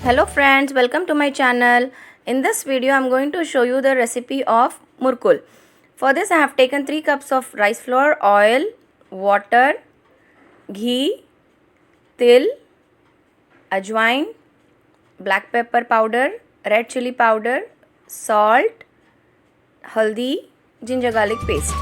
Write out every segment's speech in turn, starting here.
Hello friends, welcome to my channel. In this video I am going to show you the recipe of murkul. For this I have taken 3 cups of rice flour, oil, water, ghee, til, ajwain, black pepper powder, red chili powder, salt, haldi, ginger garlic paste.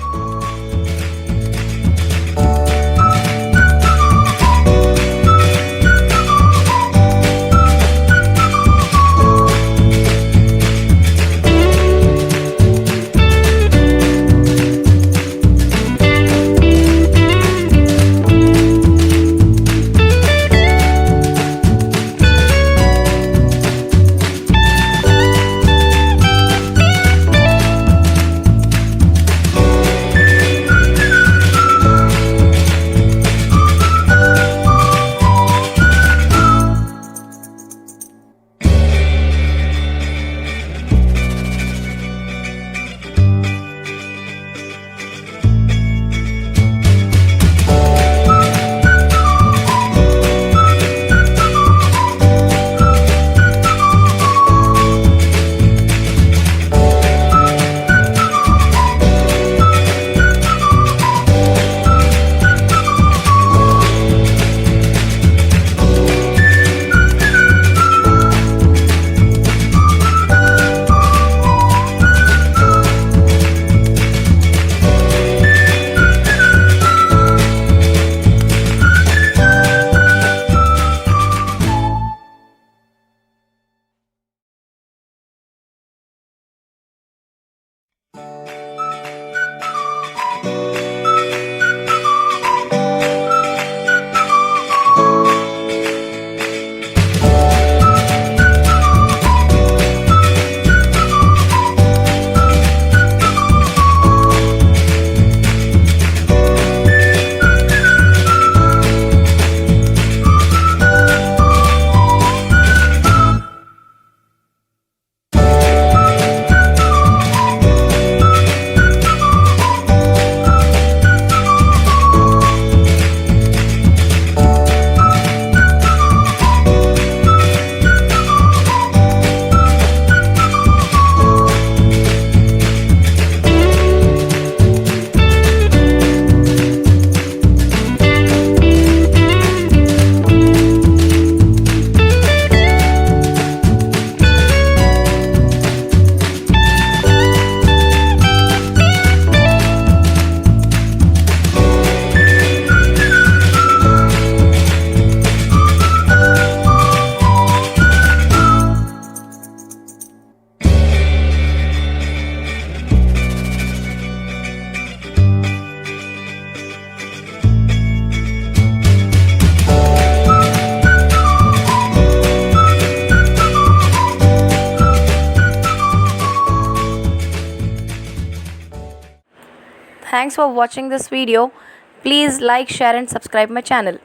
Thanks for watching this video. Please like, share and subscribe my channel.